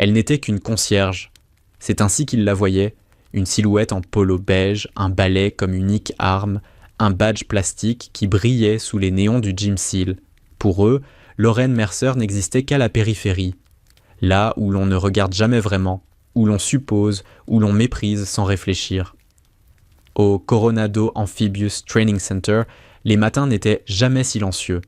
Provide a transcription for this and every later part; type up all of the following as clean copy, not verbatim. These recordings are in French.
Elle n'était qu'une concierge. C'est ainsi qu'il la voyait, une silhouette en polo beige, un balai comme unique arme, un badge plastique qui brillait sous les néons du Gym Seal. Pour eux, Lorraine Mercer n'existait qu'à la périphérie, là où l'on ne regarde jamais vraiment, où l'on suppose, où l'on méprise sans réfléchir. Au Coronado Amphibious Training Center, les matins n'étaient jamais silencieux.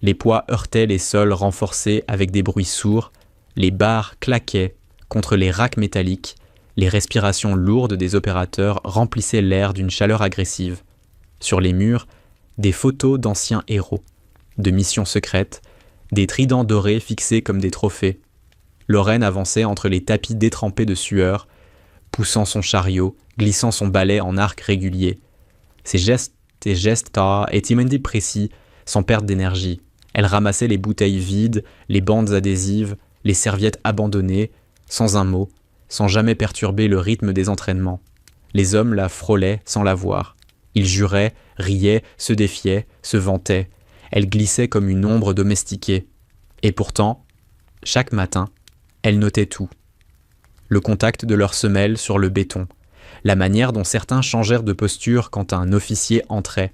Les poids heurtaient les sols renforcés avec des bruits sourds, les barres claquaient contre les racks métalliques, les respirations lourdes des opérateurs remplissaient l'air d'une chaleur agressive. Sur les murs, des photos d'anciens héros, de missions secrètes, des tridents dorés fixés comme des trophées. Lorraine avançait entre les tapis détrempés de sueur, poussant son chariot, glissant son balai en arc régulier. Ses gestes et timidement précis, sans perte d'énergie. Elle ramassait les bouteilles vides, les bandes adhésives, les serviettes abandonnées, sans un mot, sans jamais perturber le rythme des entraînements. Les hommes la frôlaient sans la voir. Ils juraient, riaient, se défiaient, se vantaient. Elle glissait comme une ombre domestiquée. Et pourtant, chaque matin, elle notait tout. Le contact de leurs semelles sur le béton, la manière dont certains changèrent de posture quand un officier entrait,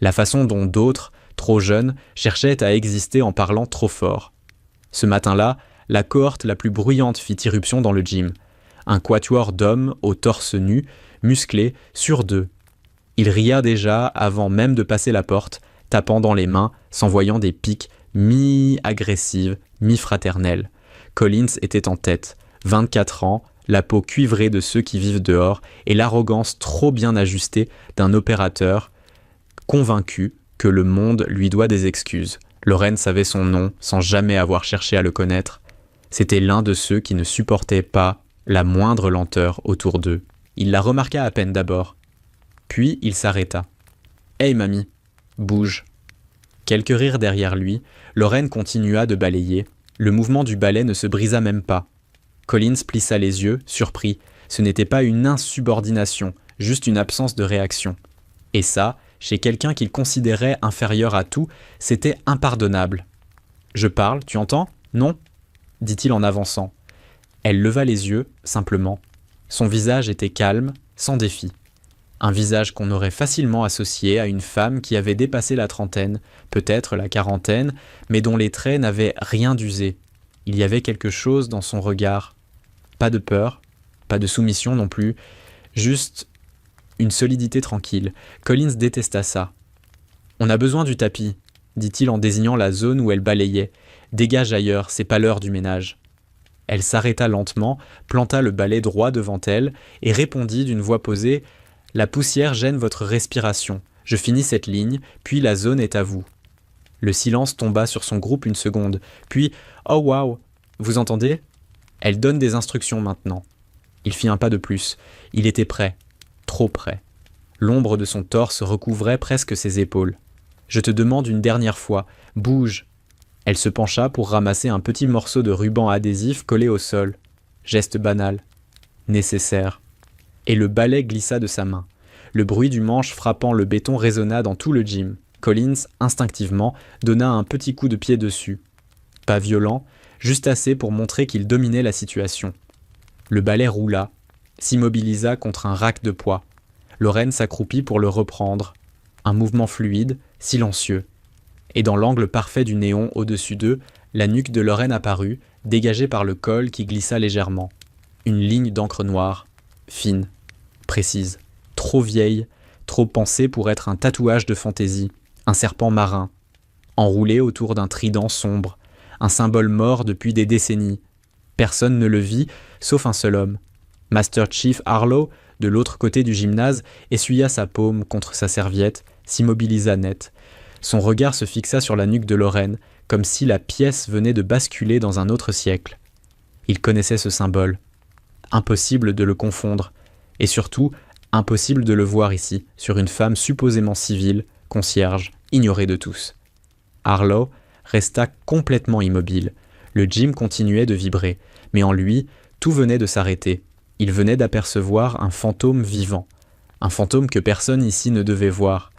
la façon dont d'autres, trop jeunes, cherchaient à exister en parlant trop fort. Ce matin-là, la cohorte la plus bruyante fit irruption dans le gym. Un quatuor d'hommes au torse nu, musclés, sur deux. Il ria déjà avant même de passer la porte, tapant dans les mains, s'envoyant des piques mi-agressives, mi-fraternelles. Collins était en tête, 24 ans, la peau cuivrée de ceux qui vivent dehors et l'arrogance trop bien ajustée d'un opérateur convaincu que le monde lui doit des excuses. Lorraine savait son nom sans jamais avoir cherché à le connaître. C'était l'un de ceux qui ne supportaient pas la moindre lenteur autour d'eux. Il la remarqua à peine d'abord. Puis il s'arrêta. « Hey mamie, bouge !» Quelques rires derrière lui, Lorraine continua de balayer. Le mouvement du balai ne se brisa même pas. Collins plissa les yeux, surpris. Ce n'était pas une insubordination, juste une absence de réaction. Et ça, chez quelqu'un qu'il considérait inférieur à tout, c'était impardonnable. « Je parle, tu entends ? Non ?» dit-il en avançant. Elle leva les yeux, simplement. Son visage était calme, sans défi. Un visage qu'on aurait facilement associé à une femme qui avait dépassé la trentaine, peut-être la quarantaine, mais dont les traits n'avaient rien d'usé. Il y avait quelque chose dans son regard. Pas de peur, pas de soumission non plus, juste une solidité tranquille. Collins détesta ça. « On a besoin du tapis », dit-il en désignant la zone où elle balayait. « Dégage ailleurs, c'est pas l'heure du ménage. » Elle s'arrêta lentement, planta le balai droit devant elle et répondit d'une voix posée « La poussière gêne votre respiration. Je finis cette ligne, puis la zone est à vous. » Le silence tomba sur son groupe une seconde, puis « Oh waouh, vous entendez ?» Elle donne des instructions maintenant. Il fit un pas de plus. Il était prêt, trop près. L'ombre de son torse recouvrait presque ses épaules. « Je te demande une dernière fois, bouge !» Elle se pencha pour ramasser un petit morceau de ruban adhésif collé au sol. Geste banal. Nécessaire. Et le balai glissa de sa main. Le bruit du manche frappant le béton résonna dans tout le gym. Collins, instinctivement, donna un petit coup de pied dessus. Pas violent, juste assez pour montrer qu'il dominait la situation. Le balai roula, s'immobilisa contre un rack de poids. Lorraine s'accroupit pour le reprendre. Un mouvement fluide, silencieux. Et dans l'angle parfait du néon au-dessus d'eux, la nuque de Lorraine apparut, dégagée par le col qui glissa légèrement. Une ligne d'encre noire, fine, précise, trop vieille, trop pensée pour être un tatouage de fantaisie, un serpent marin, enroulé autour d'un trident sombre, un symbole mort depuis des décennies. Personne ne le vit, sauf un seul homme. Master Chief Harlow, de l'autre côté du gymnase, essuya sa paume contre sa serviette, s'immobilisa net. Son regard se fixa sur la nuque de Lorraine, comme si la pièce venait de basculer dans un autre siècle. Il connaissait ce symbole. Impossible de le confondre. Et surtout, impossible de le voir ici, sur une femme supposément civile, concierge, ignorée de tous. Harlow resta complètement immobile. Le gym continuait de vibrer, mais en lui, tout venait de s'arrêter. Il venait d'apercevoir un fantôme vivant. Un fantôme que personne ici ne devait voir.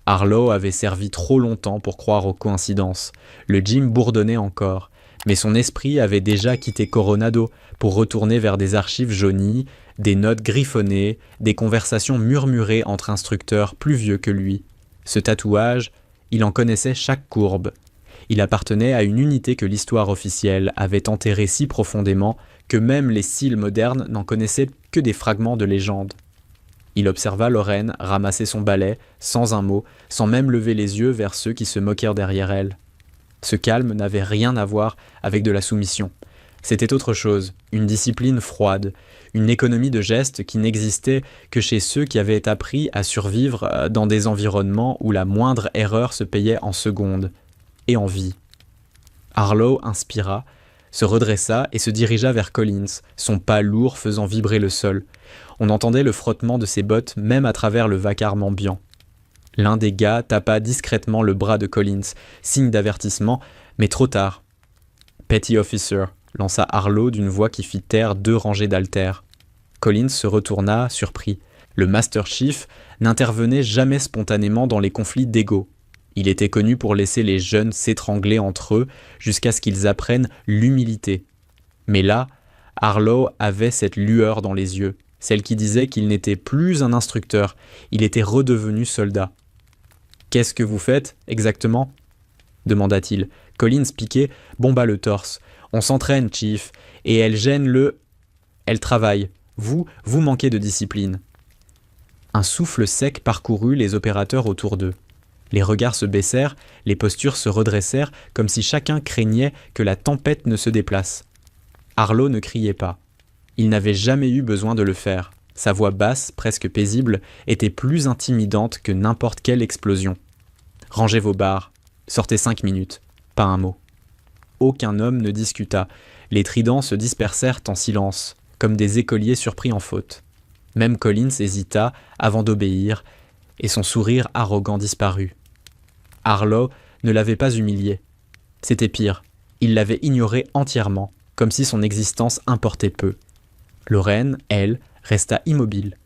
Harlow avait servi trop longtemps pour croire aux coïncidences. Le gym bourdonnait encore, Mais son esprit avait déjà quitté Coronado pour retourner vers des archives jaunies, des notes griffonnées, des conversations murmurées entre instructeurs plus vieux que lui. Ce tatouage, il en connaissait chaque courbe. Il appartenait à une unité que l'histoire officielle avait enterrée si profondément que même les cils modernes n'en connaissaient que des fragments de légende. Il observa Lorraine ramasser son balai, sans un mot, sans même lever les yeux vers ceux qui se moquèrent derrière elle. Ce calme n'avait rien à voir avec de la soumission. C'était autre chose, une discipline froide, une économie de gestes qui n'existait que chez ceux qui avaient appris à survivre dans des environnements où la moindre erreur se payait en secondes, et en vie. Harlow inspira, se redressa et se dirigea vers Collins, son pas lourd faisant vibrer le sol. On entendait le frottement de ses bottes même à travers le vacarme ambiant. L'un des gars tapa discrètement le bras de Collins, signe d'avertissement, mais trop tard. « Petty officer », lança Harlow d'une voix qui fit taire 2 rangées d'haltères. Collins se retourna, surpris. Le Master Chief n'intervenait jamais spontanément dans les conflits d'ego. Il était connu pour laisser les jeunes s'étrangler entre eux jusqu'à ce qu'ils apprennent l'humilité. Mais là, Harlow avait cette lueur dans les yeux, celle qui disait qu'il n'était plus un instructeur, il était redevenu soldat. « Qu'est-ce que vous faites, exactement ?» demanda-t-il. Collins, piqué, bomba le torse. « On s'entraîne, Chief, et elle gêne le... Elle travaille. Vous manquez de discipline. » Un souffle sec parcourut les opérateurs autour d'eux. Les regards se baissèrent, les postures se redressèrent, comme si chacun craignait que la tempête ne se déplace. Harlow ne criait pas. Il n'avait jamais eu besoin de le faire. Sa voix basse, presque paisible, était plus intimidante que n'importe quelle explosion. « Rangez vos barres. Sortez 5 minutes. » Pas un mot. Aucun homme ne discuta. Les tridents se dispersèrent en silence, comme des écoliers surpris en faute. Même Collins hésita avant d'obéir, et son sourire arrogant disparut. Harlow ne l'avait pas humilié. C'était pire, il l'avait ignoré entièrement, comme si son existence importait peu. Lorraine, elle, resta immobile.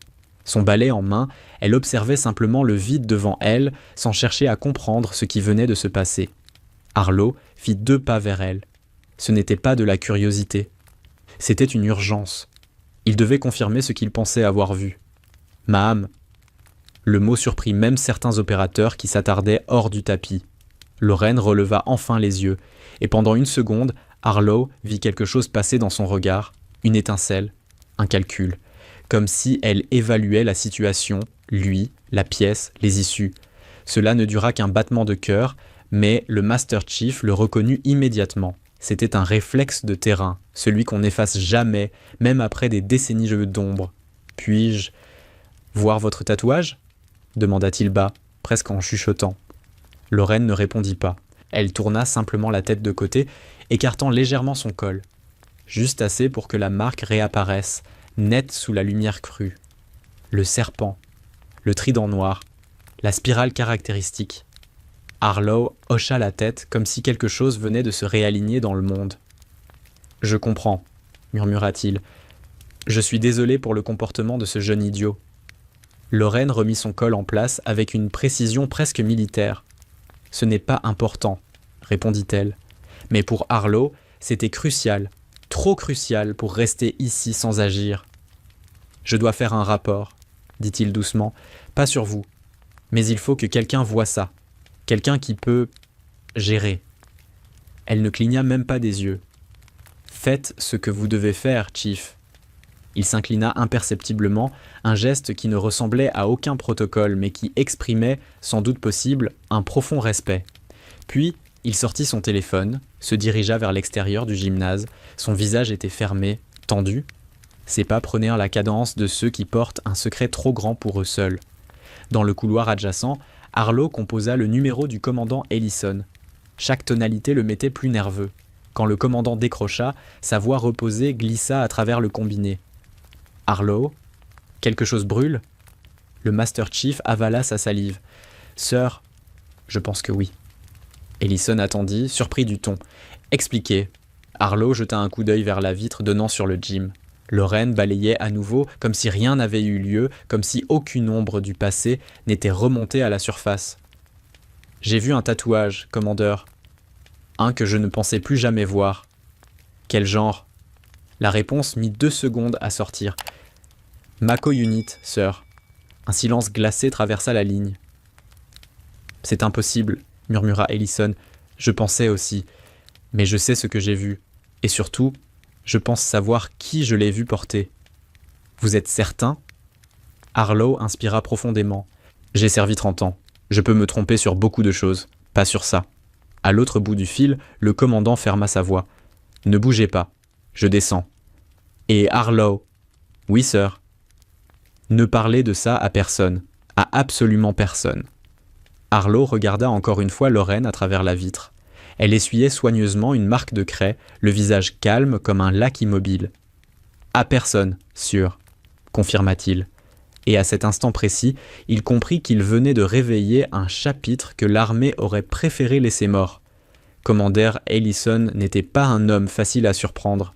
Son balai en main, elle observait simplement le vide devant elle, sans chercher à comprendre ce qui venait de se passer. Harlow fit 2 pas vers elle. Ce n'était pas de la curiosité. C'était une urgence. Il devait confirmer ce qu'il pensait avoir vu. « Ma'am !» Le mot surprit même certains opérateurs qui s'attardaient hors du tapis. Lorraine releva enfin les yeux, et pendant 1 seconde, Harlow vit quelque chose passer dans son regard, une étincelle, un calcul, comme si elle évaluait la situation, lui, la pièce, les issues. Cela ne dura qu'un battement de cœur, mais le Master Chief le reconnut immédiatement. C'était un réflexe de terrain, celui qu'on n'efface jamais, même après des décennies d'ombre. « Puis-je voir votre tatouage ?» demanda-t-il bas, presque en chuchotant. Lorraine ne répondit pas. Elle tourna simplement la tête de côté, écartant légèrement son col. Juste assez pour que la marque réapparaisse, nette sous la lumière crue. Le serpent, le trident noir, la spirale caractéristique. Harlow hocha la tête comme si quelque chose venait de se réaligner dans le monde. « Je comprends », murmura-t-il. « Je suis désolé pour le comportement de ce jeune idiot. » Lorraine remit son col en place avec une précision presque militaire. « Ce n'est pas important, » répondit-elle. Mais pour Harlow, c'était crucial, trop crucial pour rester ici sans agir. « Je dois faire un rapport, » dit-il doucement, « pas sur vous. Mais il faut que quelqu'un voie ça, quelqu'un qui peut gérer. » Elle ne cligna même pas des yeux. « Faites ce que vous devez faire, Chief. » Il s'inclina imperceptiblement, un geste qui ne ressemblait à aucun protocole, mais qui exprimait, sans doute possible, un profond respect. Puis, il sortit son téléphone, se dirigea vers l'extérieur du gymnase. Son visage était fermé, tendu. Ses pas prenaient la cadence de ceux qui portent un secret trop grand pour eux seuls. Dans le couloir adjacent, Harlow composa le numéro du commandant Ellison. Chaque tonalité le mettait plus nerveux. Quand le commandant décrocha, sa voix reposée glissa à travers le combiné. « Harlow, quelque chose brûle ?» Le Master Chief avala sa salive. « Sir, je pense que oui. » Ellison attendit, surpris du ton. « Expliquez. » Harlow jeta un coup d'œil vers la vitre donnant sur le gym. Lorraine balayait à nouveau comme si rien n'avait eu lieu, comme si aucune ombre du passé n'était remontée à la surface. « J'ai vu un tatouage, commandeur. Un que je ne pensais plus jamais voir. Quel genre ? La réponse mit 2 secondes à sortir. Mako Unit, sir. Un silence glacé traversa la ligne. C'est impossible, murmura Ellison. Je pensais aussi. Mais je sais ce que j'ai vu. Et surtout, je pense savoir qui je l'ai vu porter. Vous êtes certain ? Harlow inspira profondément. J'ai servi 30 ans. Je peux me tromper sur beaucoup de choses. Pas sur ça. À l'autre bout du fil, le commandant ferma sa voix. Ne bougez pas. Je descends. Et Harlow ? Oui, sir. Ne parlez de ça à personne. À absolument personne. Harlow regarda encore une fois Lorraine à travers la vitre. Elle essuyait soigneusement une marque de craie, le visage calme comme un lac immobile. « À personne, sûr », confirma-t-il. Et à cet instant précis, il comprit qu'il venait de réveiller un chapitre que l'armée aurait préféré laisser mort. Commander Ellison n'était pas un homme facile à surprendre.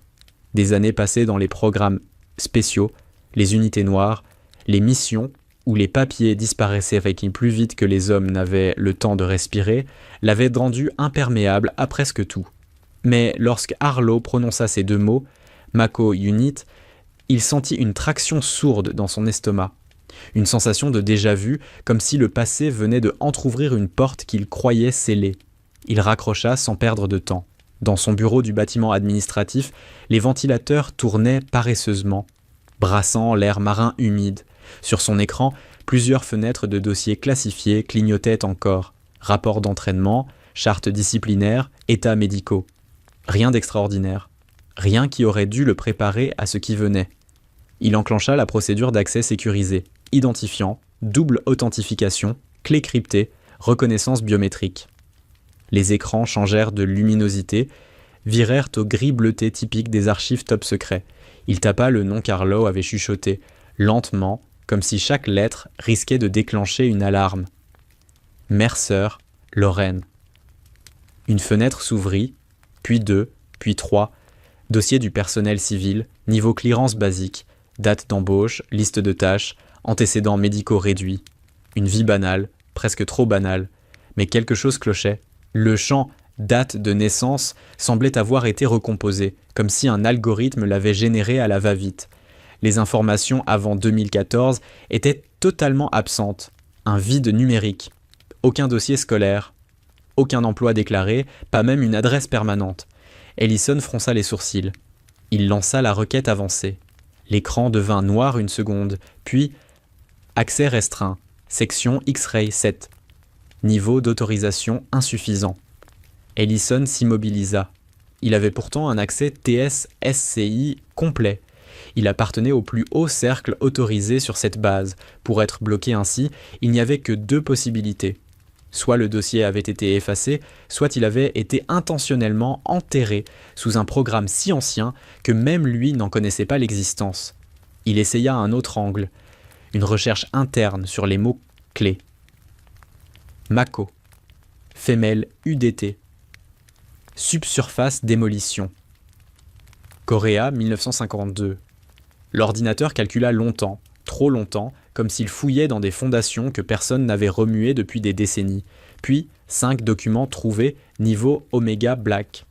Des années passées dans les programmes spéciaux, les unités noires, les missions, où les papiers disparaissaient avec plus vite que les hommes n'avaient le temps de respirer, l'avaient rendu imperméable à presque tout. Mais lorsque Harlow prononça ces 2 mots, Mako Unit, il sentit une traction sourde dans son estomac, une sensation de déjà-vu, comme si le passé venait de entr'ouvrir une porte qu'il croyait scellée. Il raccrocha sans perdre de temps. Dans son bureau du bâtiment administratif, les ventilateurs tournaient paresseusement, brassant l'air marin humide. Sur son écran, plusieurs fenêtres de dossiers classifiés clignotaient encore. Rapports d'entraînement, chartes disciplinaires, états médicaux. Rien d'extraordinaire. Rien qui aurait dû le préparer à ce qui venait. Il enclencha la procédure d'accès sécurisé. Identifiant, double authentification, clé cryptée, reconnaissance biométrique. Les écrans changèrent de luminosité, virèrent au gris bleuté typique des archives top secret. Il tapa le nom qu'Harlow avait chuchoté, lentement, comme si chaque lettre risquait de déclencher une alarme. Mercer, Lorraine. Une fenêtre s'ouvrit, puis 2, puis 3. Dossier du personnel civil, niveau clearance basique, date d'embauche, liste de tâches, antécédents médicaux réduits. Une vie banale, presque trop banale. Mais quelque chose clochait. Le champ date de naissance semblait avoir été recomposé, comme si un algorithme l'avait généré à la va-vite. Les informations avant 2014 étaient totalement absentes. Un vide numérique. Aucun dossier scolaire. Aucun emploi déclaré, pas même une adresse permanente. Ellison fronça les sourcils. Il lança la requête avancée. L'écran devint noir une seconde, puis accès restreint, section X-ray 7. Niveau d'autorisation insuffisant. Ellison s'immobilisa. Il avait pourtant un accès TS-SCI complet. Il appartenait au plus haut cercle autorisé sur cette base. Pour être bloqué ainsi, il n'y avait que 2 possibilités. Soit le dossier avait été effacé, soit il avait été intentionnellement enterré sous un programme si ancien que même lui n'en connaissait pas l'existence. Il essaya un autre angle, une recherche interne sur les mots clés. Mako, femelle UDT, subsurface démolition. Coréa 1952. L'ordinateur calcula longtemps, trop longtemps, comme s'il fouillait dans des fondations que personne n'avait remuées depuis des décennies. Puis, 5 documents trouvés, niveau Omega Black.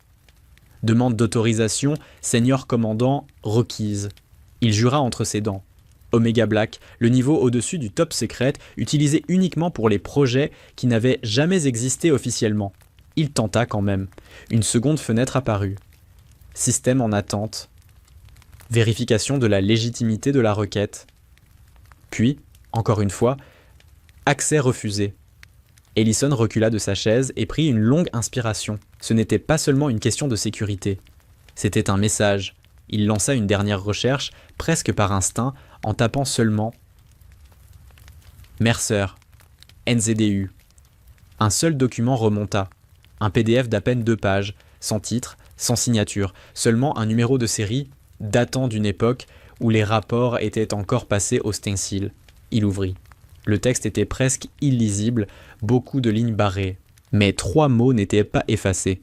Demande d'autorisation, senior commandant requise. Il jura entre ses dents. Omega Black, le niveau au-dessus du top secret, utilisé uniquement pour les projets qui n'avaient jamais existé officiellement. Il tenta quand même. Une seconde fenêtre apparut. Système en attente. Vérification de la légitimité de la requête. Puis, encore une fois, accès refusé. Ellison recula de sa chaise et prit une longue inspiration. Ce n'était pas seulement une question de sécurité. C'était un message. Il lança une dernière recherche, presque par instinct, en tapant seulement Mercer, NZDU. Un seul document remonta. Un PDF d'à peine 2 pages, sans titre, sans signature, seulement un numéro de série datant d'une époque où les rapports étaient encore passés au stencil. Il ouvrit. Le texte était presque illisible, beaucoup de lignes barrées. Mais 3 mots n'étaient pas effacés.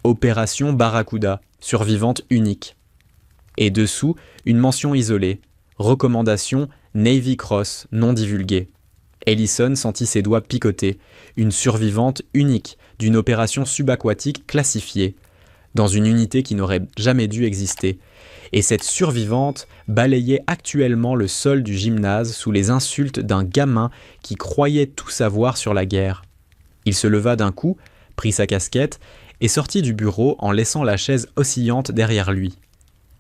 Opération Barracuda, survivante unique. Et dessous, une mention isolée. Recommandation Navy Cross, non divulguée. Ellison sentit ses doigts picoter. Une survivante unique d'une opération subaquatique classifiée. dans une unité qui n'aurait jamais dû exister. Et cette survivante balayait actuellement le sol du gymnase sous les insultes d'un gamin qui croyait tout savoir sur la guerre. Il se leva d'un coup, prit sa casquette et sortit du bureau en laissant la chaise oscillante derrière lui.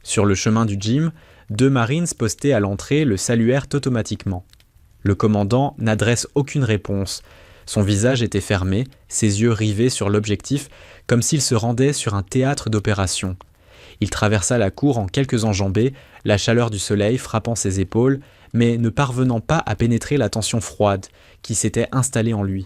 Sur le chemin du gym, 2 Marines postés à l'entrée le saluèrent automatiquement. Le commandant n'adresse aucune réponse. Son visage était fermé, ses yeux rivés sur l'objectif, comme s'il se rendait sur un théâtre d'opération. Il traversa la cour en quelques enjambées, la chaleur du soleil frappant ses épaules, mais ne parvenant pas à pénétrer la tension froide qui s'était installée en lui.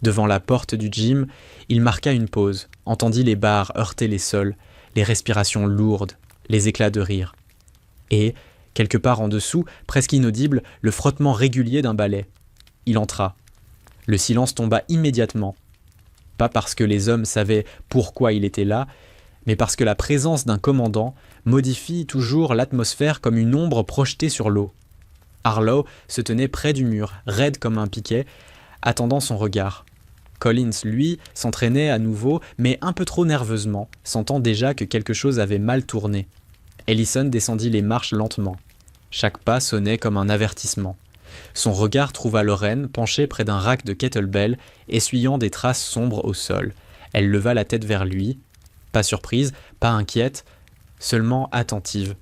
Devant la porte du gym, il marqua une pause, entendit les barres heurter les sols, les respirations lourdes, les éclats de rire. Et, quelque part en dessous, presque inaudible, le frottement régulier d'un balai. Il entra. Le silence tomba immédiatement. Pas parce que les hommes savaient pourquoi il était là, mais parce que la présence d'un commandant modifie toujours l'atmosphère comme une ombre projetée sur l'eau. Harlow se tenait près du mur, raide comme un piquet, attendant son regard. Collins, lui, s'entraînait à nouveau, mais un peu trop nerveusement, sentant déjà que quelque chose avait mal tourné. Ellison descendit les marches lentement. Chaque pas sonnait comme un avertissement. Son regard trouva Lorraine penchée près d'un rack de kettlebell, essuyant des traces sombres au sol. Elle leva la tête vers lui, pas surprise, pas inquiète, seulement attentive.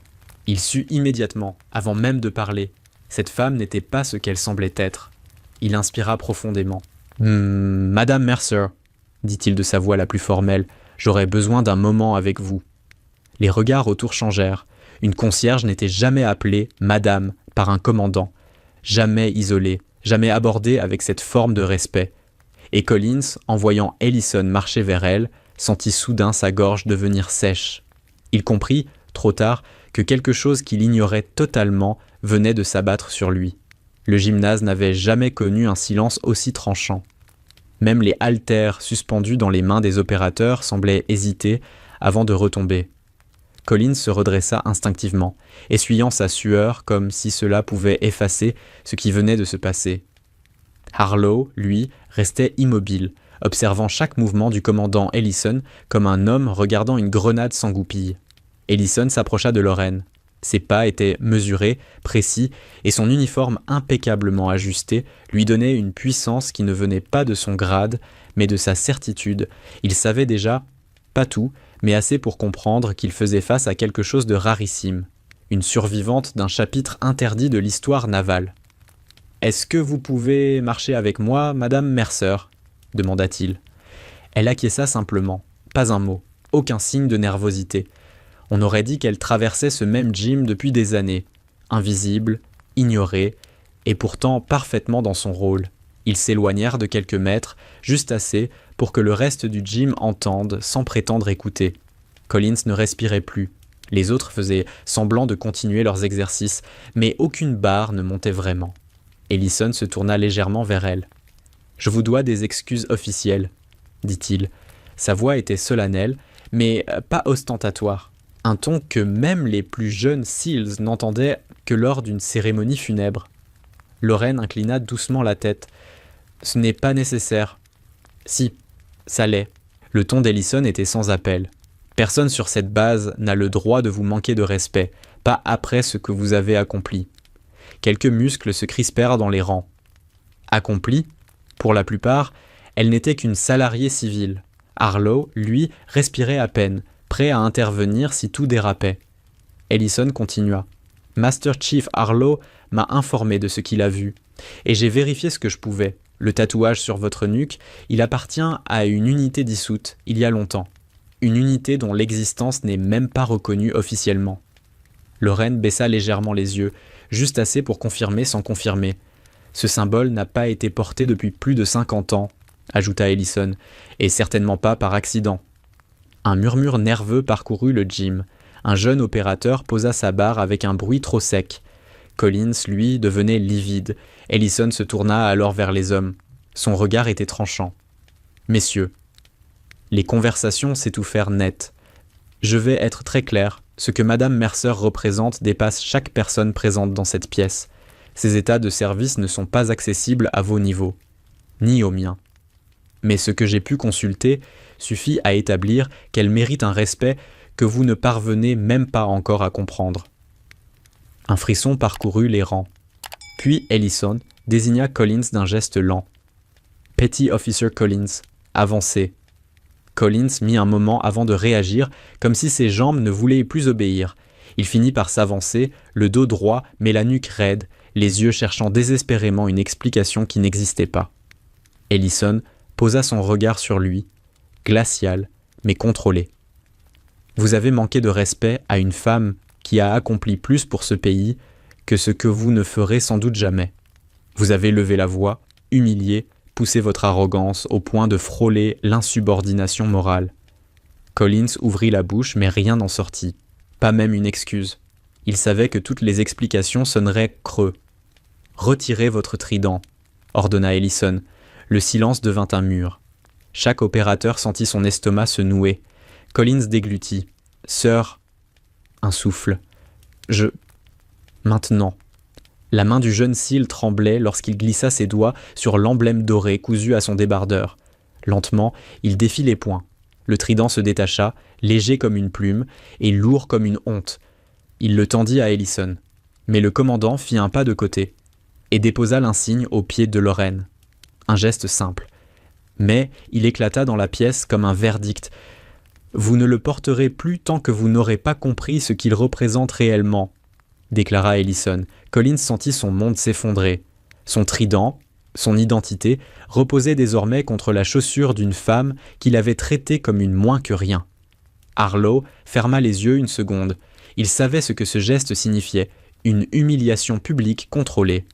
Il sut immédiatement, avant même de parler. Cette femme n'était pas ce qu'elle semblait être. Il inspira profondément. « Madame Mercer, dit-il de sa voix la plus formelle, j'aurais besoin d'un moment avec vous. » Les regards autour changèrent. Une concierge n'était jamais appelée « Madame » par un commandant, jamais isolée, jamais abordée avec cette forme de respect. Et Collins, en voyant Ellison marcher vers elle, sentit soudain sa gorge devenir sèche. Il comprit, trop tard, que quelque chose qu'il ignorait totalement venait de s'abattre sur lui. Le gymnase n'avait jamais connu un silence aussi tranchant. Même les haltères suspendus dans les mains des opérateurs semblaient hésiter avant de retomber. Collins se redressa instinctivement, essuyant sa sueur comme si cela pouvait effacer ce qui venait de se passer. Harlow, lui, restait immobile, observant chaque mouvement du commandant Ellison comme un homme regardant une grenade s'engoupille. Ellison s'approcha de Lorraine. Ses pas étaient mesurés, précis, et son uniforme impeccablement ajusté lui donnait une puissance qui ne venait pas de son grade, mais de sa certitude. Il savait déjà, pas tout, mais assez pour comprendre qu'il faisait face à quelque chose de rarissime, une survivante d'un chapitre interdit de l'histoire navale. « Est-ce que vous pouvez marcher avec moi, Madame Mercer ?» demanda-t-il. Elle acquiesça simplement, pas un mot, aucun signe de nervosité. On aurait dit qu'elle traversait ce même gym depuis des années, invisible, ignorée, et pourtant parfaitement dans son rôle. Ils s'éloignèrent de quelques mètres, juste assez pour que le reste du gym entende sans prétendre écouter. Collins ne respirait plus. Les autres faisaient semblant de continuer leurs exercices, mais aucune barre ne montait vraiment. Ellison se tourna légèrement vers elle. « Je vous dois des excuses officielles, » dit-il. Sa voix était solennelle, mais pas ostentatoire. Un ton que même les plus jeunes SEALs n'entendaient que lors d'une cérémonie funèbre. Lorraine inclina doucement la tête. « Ce n'est pas nécessaire. »« Si, ça l'est. » Le ton d'Ellison était sans appel. « Personne sur cette base n'a le droit de vous manquer de respect, pas après ce que vous avez accompli. » Quelques muscles se crispèrent dans les rangs. Accompli ? Pour la plupart, elle n'était qu'une salariée civile. Harlow, lui, respirait à peine, prêt à intervenir si tout dérapait. Ellison continua. « Master Chief Harlow m'a informé de ce qu'il a vu, et j'ai vérifié ce que je pouvais. Le tatouage sur votre nuque, il appartient à une unité dissoute, il y a longtemps. Une unité dont l'existence n'est même pas reconnue officiellement. » Lorraine baissa légèrement les yeux, juste assez pour confirmer sans confirmer. « Ce symbole n'a pas été porté depuis plus de 50 ans, » ajouta Ellison, « et certainement pas par accident. » Un murmure nerveux parcourut le gym. Un jeune opérateur posa sa barre avec un bruit trop sec. Collins, lui, devenait livide. Ellison se tourna alors vers les hommes. Son regard était tranchant. « Messieurs, les conversations s'étouffèrent net. Je vais être très clair. Ce que Madame Mercer représente dépasse chaque personne présente dans cette pièce. Ces états de service ne sont pas accessibles à vos niveaux, ni aux miens. Mais ce que j'ai pu consulter suffit à établir qu'elle mérite un respect que vous ne parvenez même pas encore à comprendre. Un frisson parcourut les rangs. Puis Ellison désigna Collins d'un geste lent. « Petty Officer Collins, avancez. » Collins mit un moment avant de réagir, comme si ses jambes ne voulaient plus obéir. Il finit par s'avancer, le dos droit mais la nuque raide, les yeux cherchant désespérément une explication qui n'existait pas. Ellison posa son regard sur lui, glacial mais contrôlé. « Vous avez manqué de respect à une femme qui a accompli plus pour ce pays que ce que vous ne ferez sans doute jamais. Vous avez levé la voix, humilié, poussé votre arrogance au point de frôler l'insubordination morale. » Collins ouvrit la bouche mais rien n'en sortit, pas même une excuse. Il savait que toutes les explications sonneraient creux. « Retirez votre trident » ordonna Ellison. Le silence devint un mur. Chaque opérateur sentit son estomac se nouer. Collins déglutit. « Sœur, » un souffle. « Maintenant. » La main du jeune SEAL tremblait lorsqu'il glissa ses doigts sur l'emblème doré cousu à son débardeur. Lentement, il défit les poings. Le trident se détacha, léger comme une plume et lourd comme une honte. Il le tendit à Ellison. Mais le commandant fit un pas de côté et déposa l'insigne au pied de Lorraine. Un geste simple. Mais il éclata dans la pièce comme un verdict. « Vous ne le porterez plus tant que vous n'aurez pas compris ce qu'il représente réellement. » déclara Ellison. Collins sentit son monde s'effondrer. Son trident, son identité, reposait désormais contre la chaussure d'une femme qu'il avait traitée comme une moins que rien. Harlow ferma les yeux une seconde. Il savait ce que ce geste signifiait, une humiliation publique contrôlée,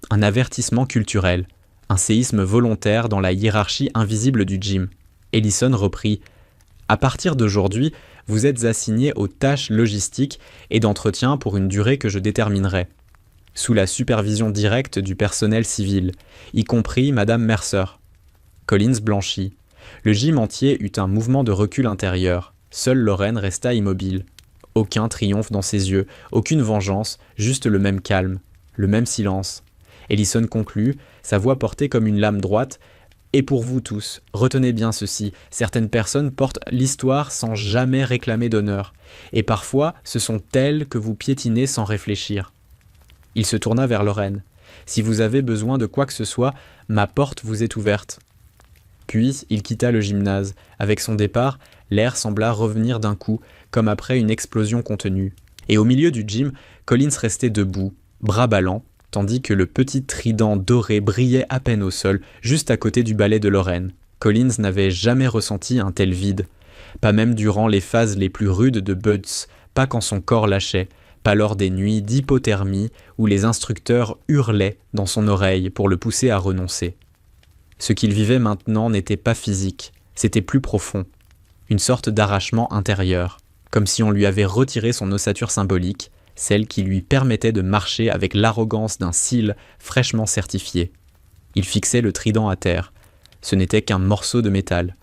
un avertissement culturel, un séisme volontaire dans la hiérarchie invisible du gym. Ellison reprit « À partir d'aujourd'hui, vous êtes assigné aux tâches logistiques et d'entretien pour une durée que je déterminerai, sous la supervision directe du personnel civil, y compris Madame Mercer. » Collins blanchit. Le gym entier eut un mouvement de recul intérieur. Seule Lorraine resta immobile. Aucun triomphe dans ses yeux, aucune vengeance, juste le même calme, le même silence. Ellison conclut, sa voix portée comme une lame droite. Et pour vous tous, retenez bien ceci, certaines personnes portent l'histoire sans jamais réclamer d'honneur, et parfois ce sont elles que vous piétinez sans réfléchir. Il se tourna vers Lorraine. Si vous avez besoin de quoi que ce soit, ma porte vous est ouverte. Puis il quitta le gymnase. Avec son départ, l'air sembla revenir d'un coup, comme après une explosion contenue. Et au milieu du gym, Collins restait debout, bras ballants, tandis que le petit trident doré brillait à peine au sol, juste à côté du balai de Lorraine. Collins n'avait jamais ressenti un tel vide. Pas même durant les phases les plus rudes de Buds, pas quand son corps lâchait, pas lors des nuits d'hypothermie où les instructeurs hurlaient dans son oreille pour le pousser à renoncer. Ce qu'il vivait maintenant n'était pas physique, c'était plus profond. Une sorte d'arrachement intérieur, comme si on lui avait retiré son ossature symbolique, celle qui lui permettait de marcher avec l'arrogance d'un SEAL fraîchement certifié. Il fixait le trident à terre. Ce n'était qu'un morceau de métal.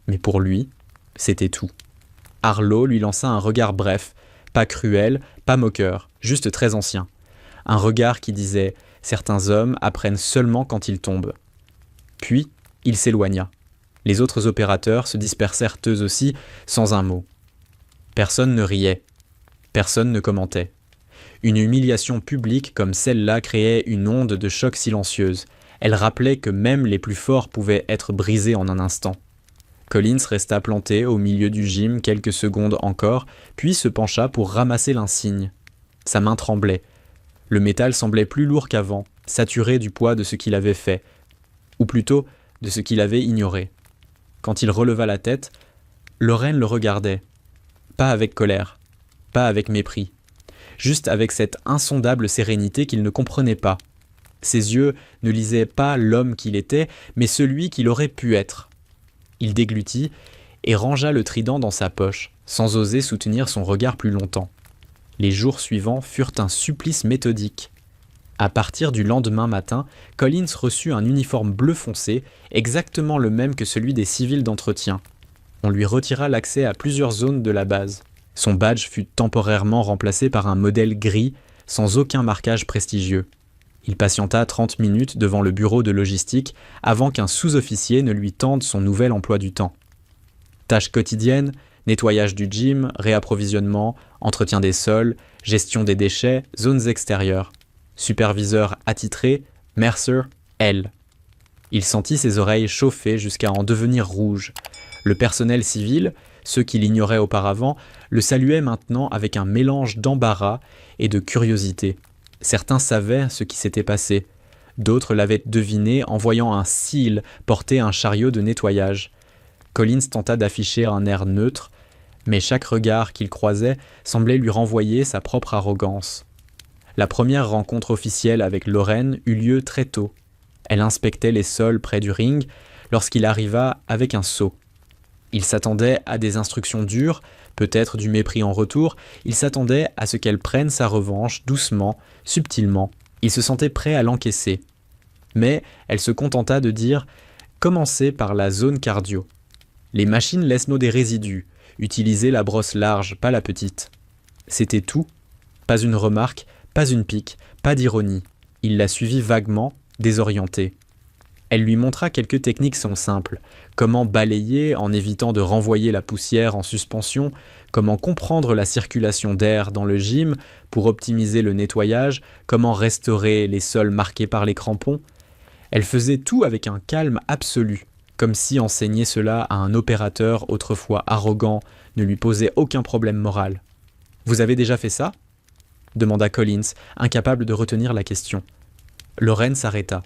Mais pour lui, c'était tout. Harlow lui lança un regard bref, pas cruel, pas moqueur, juste très ancien. Un regard qui disait « Certains hommes apprennent seulement quand ils tombent ». Puis, il s'éloigna. Les autres opérateurs se dispersèrent eux aussi, sans un mot. Personne ne riait. Personne ne commentait. Une humiliation publique comme celle-là créait une onde de choc silencieuse. Elle rappelait que même les plus forts pouvaient être brisés en un instant. Collins resta planté au milieu du gym quelques secondes encore, puis se pencha pour ramasser l'insigne. Sa main tremblait. Le métal semblait plus lourd qu'avant, saturé du poids de ce qu'il avait fait, ou plutôt de ce qu'il avait ignoré. Quand il releva la tête, Lorraine le regardait. Pas avec colère, pas avec mépris. Juste avec cette insondable sérénité qu'il ne comprenait pas. Ses yeux ne lisaient pas l'homme qu'il était, mais celui qu'il aurait pu être. Il déglutit et rangea le trident dans sa poche, sans oser soutenir son regard plus longtemps. Les jours suivants furent un supplice méthodique. À partir du lendemain matin, Collins reçut un uniforme bleu foncé, exactement le même que celui des civils d'entretien. On lui retira l'accès à plusieurs zones de la base. Son badge fut temporairement remplacé par un modèle gris, sans aucun marquage prestigieux. Il patienta 30 minutes devant le bureau de logistique avant qu'un sous-officier ne lui tende son nouvel emploi du temps. Tâches quotidiennes, nettoyage du gym, réapprovisionnement, entretien des sols, gestion des déchets, zones extérieures. Superviseur attitré, Mercer, elle. Il sentit ses oreilles chauffer jusqu'à en devenir rouges. Le personnel civil, ceux qui l'ignoraient auparavant, le saluaient maintenant avec un mélange d'embarras et de curiosité. Certains savaient ce qui s'était passé. D'autres l'avaient deviné en voyant un SEAL porter un chariot de nettoyage. Collins tenta d'afficher un air neutre, mais chaque regard qu'il croisait semblait lui renvoyer sa propre arrogance. La première rencontre officielle avec Lorraine eut lieu très tôt. Elle inspectait les sols près du ring lorsqu'il arriva avec un seau. Il s'attendait à des instructions dures, peut-être du mépris en retour, il s'attendait à ce qu'elle prenne sa revanche doucement, subtilement. Il se sentait prêt à l'encaisser. Mais elle se contenta de dire « Commencez par la zone cardio. Les machines laissent des résidus. Utilisez la brosse large, pas la petite. » C'était tout. Pas une remarque, pas une pique, pas d'ironie. Il la suivit vaguement, désorienté. Elle lui montra quelques techniques simples. Comment balayer en évitant de renvoyer la poussière en suspension, comment comprendre la circulation d'air dans le gym pour optimiser le nettoyage, comment restaurer les sols marqués par les crampons. Elle faisait tout avec un calme absolu, comme si enseigner cela à un opérateur autrefois arrogant ne lui posait aucun problème moral. « Vous avez déjà fait ça ?» demanda Collins, incapable de retenir la question. Lorraine s'arrêta.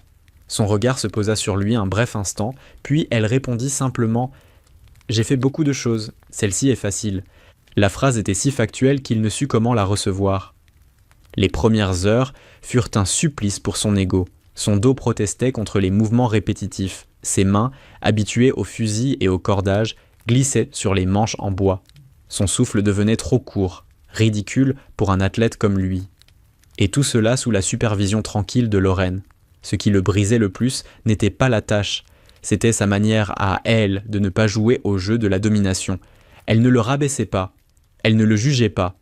Son regard se posa sur lui un bref instant, puis elle répondit simplement « J'ai fait beaucoup de choses, celle-ci est facile. » La phrase était si factuelle qu'il ne sut comment la recevoir. Les premières heures furent un supplice pour son ego. Son dos protestait contre les mouvements répétitifs. Ses mains, habituées au fusil et au cordage, glissaient sur les manches en bois. Son souffle devenait trop court, ridicule pour un athlète comme lui. Et tout cela sous la supervision tranquille de Lorraine. Ce qui le brisait le plus n'était pas la tâche, c'était sa manière à elle de ne pas jouer au jeu de la domination. Elle ne le rabaissait pas, elle ne le jugeait pas,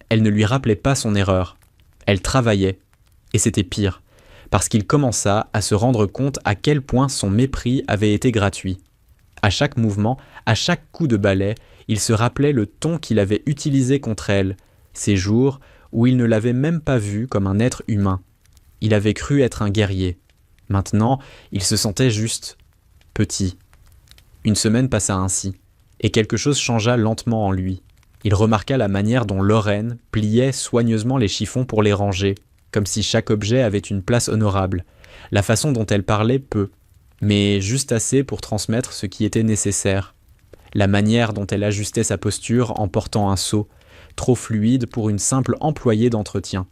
elle ne lui rappelait pas son erreur. Elle travaillait, et c'était pire, parce qu'il commença à se rendre compte à quel point son mépris avait été gratuit. À chaque mouvement, à chaque coup de balai, il se rappelait le ton qu'il avait utilisé contre elle, ces jours où il ne l'avait même pas vue comme un être humain. Il avait cru être un guerrier. Maintenant, il se sentait juste petit. Une semaine passa ainsi, et quelque chose changea lentement en lui. Il remarqua la manière dont Lorraine pliait soigneusement les chiffons pour les ranger, comme si chaque objet avait une place honorable. La façon dont elle parlait peu, mais juste assez pour transmettre ce qui était nécessaire. La manière dont elle ajustait sa posture en portant un seau, trop fluide pour une simple employée d'entretien.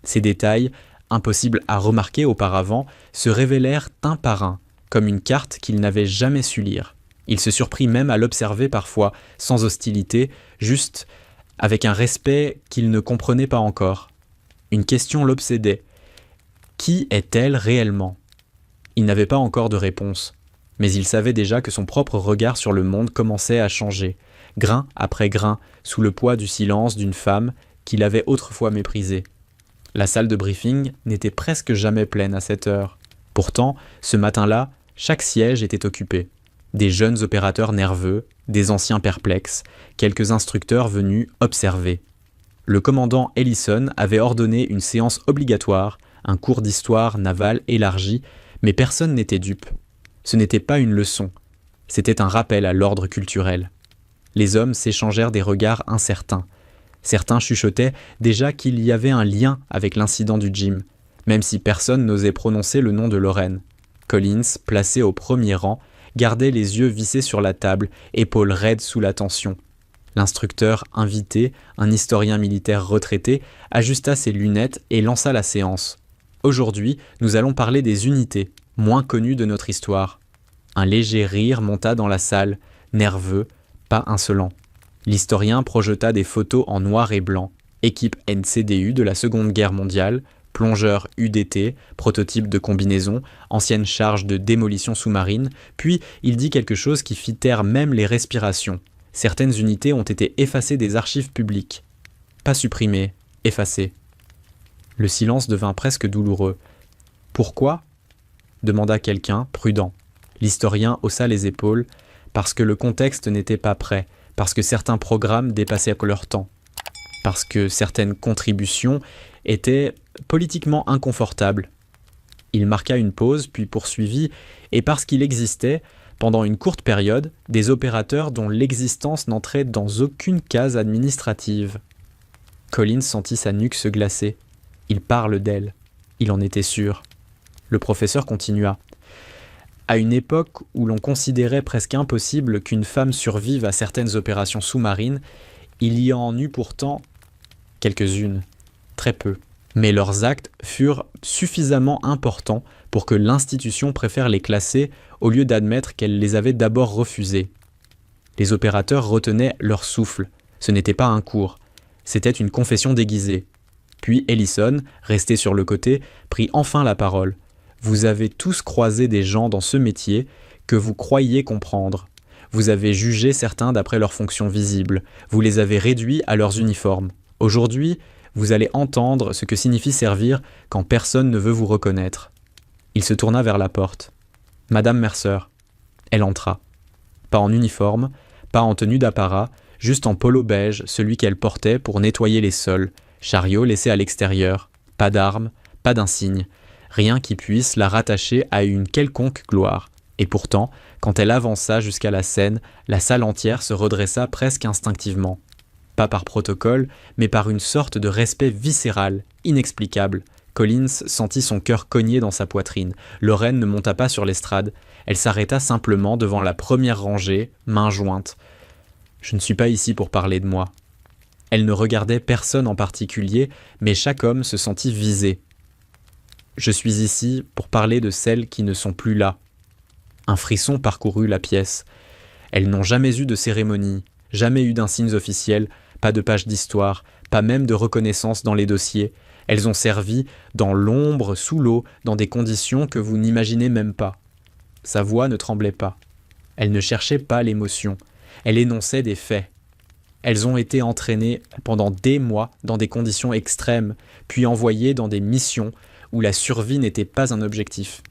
Ces détails, impossibles à remarquer auparavant, se révélèrent un par un, comme une carte qu'il n'avait jamais su lire. Il se surprit même à l'observer parfois, sans hostilité, juste avec un respect qu'il ne comprenait pas encore. Une question l'obsédait. Qui est-elle réellement ? Il n'avait pas encore de réponse, mais il savait déjà que son propre regard sur le monde commençait à changer, grain après grain, sous le poids du silence d'une femme qu'il avait autrefois méprisée. La salle de briefing n'était presque jamais pleine à cette heure. Pourtant, ce matin-là, chaque siège était occupé. Des jeunes opérateurs nerveux, des anciens perplexes, quelques instructeurs venus observer. Le commandant Ellison avait ordonné une séance obligatoire, un cours d'histoire navale élargi, mais personne n'était dupe. Ce n'était pas une leçon, c'était un rappel à l'ordre culturel. Les hommes s'échangèrent des regards incertains. Certains chuchotaient déjà qu'il y avait un lien avec l'incident du gym, même si personne n'osait prononcer le nom de Lorraine. Collins, placé au premier rang, gardait les yeux vissés sur la table, épaules raides sous la tension. L'instructeur invité, un historien militaire retraité, ajusta ses lunettes et lança la séance. Aujourd'hui, nous allons parler des unités, moins connues de notre histoire. Un léger rire monta dans la salle, nerveux, pas insolent. L'historien projeta des photos en noir et blanc, équipe NCDU de la Seconde Guerre mondiale, plongeur UDT, prototype de combinaison, ancienne charge de démolition sous-marine, puis il dit quelque chose qui fit taire même les respirations. Certaines unités ont été effacées des archives publiques. Pas supprimées, effacées. Le silence devint presque douloureux. « Pourquoi ?» demanda quelqu'un, prudent. L'historien haussa les épaules. parce que le contexte n'était pas prêt, parce que certains programmes dépassaient leur temps, parce que certaines contributions étaient politiquement inconfortables. Il marqua une pause, puis poursuivit, et parce qu'il existait, pendant une courte période, des opérateurs dont l'existence n'entrait dans aucune case administrative. Collins sentit sa nuque se glacer. Il parle d'elle. Il en était sûr. Le professeur continua. À une époque où l'on considérait presque impossible qu'une femme survive à certaines opérations sous-marines, il y en eut pourtant quelques-unes, très peu. Mais leurs actes furent suffisamment importants pour que l'institution préfère les classer au lieu d'admettre qu'elle les avait d'abord refusés. Les opérateurs retenaient leur souffle. Ce n'était pas un cours, c'était une confession déguisée. Puis Ellison, resté sur le côté, prit enfin la parole. Vous avez tous croisé des gens dans ce métier que vous croyiez comprendre. Vous avez jugé certains d'après leurs fonctions visibles. Vous les avez réduits à leurs uniformes. Aujourd'hui, vous allez entendre ce que signifie servir quand personne ne veut vous reconnaître. Il se tourna vers la porte. Madame Mercer. Elle entra. Pas en uniforme, pas en tenue d'apparat, juste en polo beige, celui qu'elle portait pour nettoyer les sols, chariot laissé à l'extérieur, pas d'armes, pas d'insigne, rien qui puisse la rattacher à une quelconque gloire. Et pourtant, quand elle avança jusqu'à la scène, la salle entière se redressa presque instinctivement. Pas par protocole, mais par une sorte de respect viscéral, inexplicable. Collins sentit son cœur cogner dans sa poitrine. Lorraine ne monta pas sur l'estrade. Elle s'arrêta simplement devant la première rangée, mains jointes. « Je ne suis pas ici pour parler de moi. » Elle ne regardait personne en particulier, mais chaque homme se sentit visé. « Je suis ici pour parler de celles qui ne sont plus là. » Un frisson parcourut la pièce. Elles n'ont jamais eu de cérémonie, jamais eu d'insignes officiels, pas de page d'histoire, pas même de reconnaissance dans les dossiers. Elles ont servi dans l'ombre, sous l'eau, dans des conditions que vous n'imaginez même pas. Sa voix ne tremblait pas. Elle ne cherchait pas l'émotion. Elle énonçait des faits. Elles ont été entraînées pendant des mois dans des conditions extrêmes, puis envoyées dans des missions où la survie n'était pas un objectif.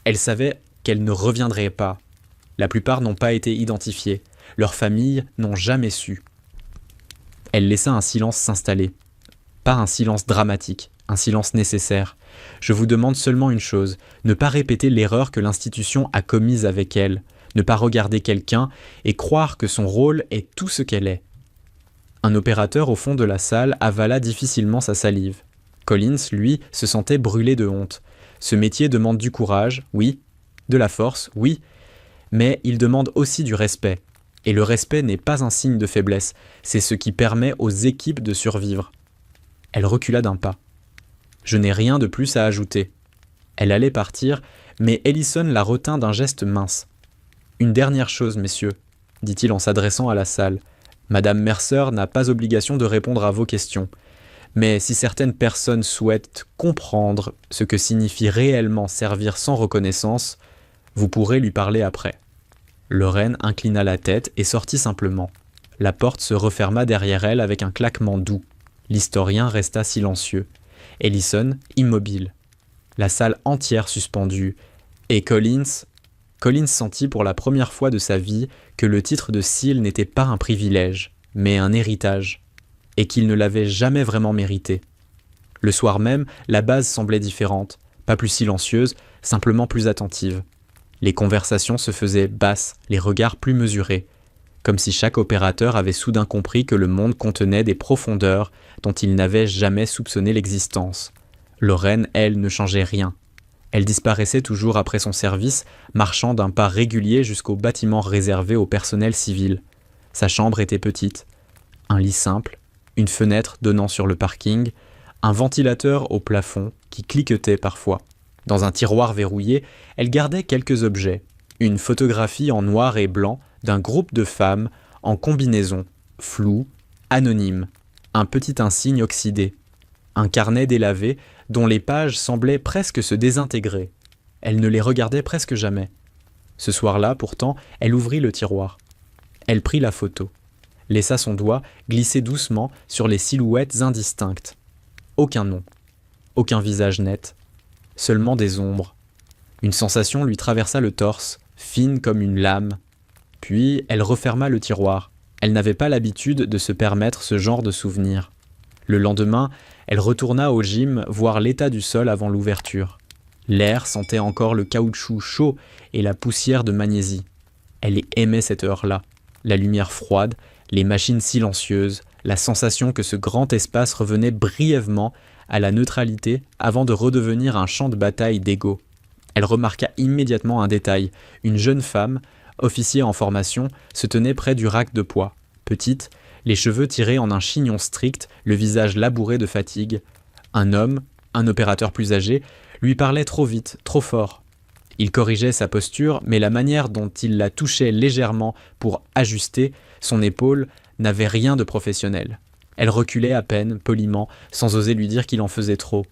Elles savaient qu'elles ne reviendraient pas. La plupart n'ont pas été identifiées. Leurs familles n'ont jamais su. Elle laissa un silence s'installer. Pas un silence dramatique, un silence nécessaire. Je vous demande seulement une chose, ne pas répéter l'erreur que l'institution a commise avec elle, ne pas regarder quelqu'un et croire que son rôle est tout ce qu'elle est. Un opérateur au fond de la salle avala difficilement sa salive. Collins, lui, se sentait brûlé de honte. Ce métier demande du courage, oui, de la force, oui, mais il demande aussi du respect. Et le respect n'est pas un signe de faiblesse, c'est ce qui permet aux équipes de survivre. Elle recula d'un pas. Je n'ai rien de plus à ajouter. Elle allait partir, mais Ellison la retint d'un geste mince. Une dernière chose, messieurs, dit-il en s'adressant à la salle. Madame Mercer n'a pas obligation de répondre à vos questions. Mais si certaines personnes souhaitent comprendre ce que signifie réellement servir sans reconnaissance, vous pourrez lui parler après. Lorraine inclina la tête et sortit simplement. La porte se referma derrière elle avec un claquement doux. L'historien resta silencieux. Ellison, immobile. La salle entière suspendue. Et Collins sentit pour la première fois de sa vie que le titre de Seal n'était pas un privilège, mais un héritage, et qu'il ne l'avait jamais vraiment mérité. Le soir même, la base semblait différente, pas plus silencieuse, simplement plus attentive. Les conversations se faisaient basses, les regards plus mesurés, comme si chaque opérateur avait soudain compris que le monde contenait des profondeurs dont il n'avait jamais soupçonné l'existence. Lorraine, elle, ne changeait rien. Elle disparaissait toujours après son service, marchant d'un pas régulier jusqu'au bâtiment réservé au personnel civil. Sa chambre était petite. Un lit simple, une fenêtre donnant sur le parking, un ventilateur au plafond qui cliquetait parfois. Dans un tiroir verrouillé, elle gardait quelques objets. Une photographie en noir et blanc d'un groupe de femmes en combinaison, flou, anonyme. Un petit insigne oxydé. Un carnet délavé dont les pages semblaient presque se désintégrer. Elle ne les regardait presque jamais. Ce soir-là, pourtant, elle ouvrit le tiroir. Elle prit la photo. Laissa son doigt glisser doucement sur les silhouettes indistinctes. Aucun nom. Aucun visage net. Seulement des ombres. Une sensation lui traversa le torse, fine comme une lame. Puis elle referma le tiroir. Elle n'avait pas l'habitude de se permettre ce genre de souvenir. Le lendemain, elle retourna au gym voir l'état du sol avant l'ouverture. L'air sentait encore le caoutchouc chaud et la poussière de magnésie. Elle aimait cette heure-là. La lumière froide, les machines silencieuses, la sensation que ce grand espace revenait brièvement à la neutralité avant de redevenir un champ de bataille d'ego. Elle remarqua immédiatement un détail. Une jeune femme, officier en formation, se tenait près du rack de poids. Petite, les cheveux tirés en un chignon strict, le visage labouré de fatigue. Un homme, un opérateur plus âgé, lui parlait trop vite, trop fort. Il corrigeait sa posture, mais la manière dont il la touchait légèrement pour ajuster son épaule n'avait rien de professionnel. Elle reculait à peine, poliment, sans oser lui dire qu'il en faisait trop.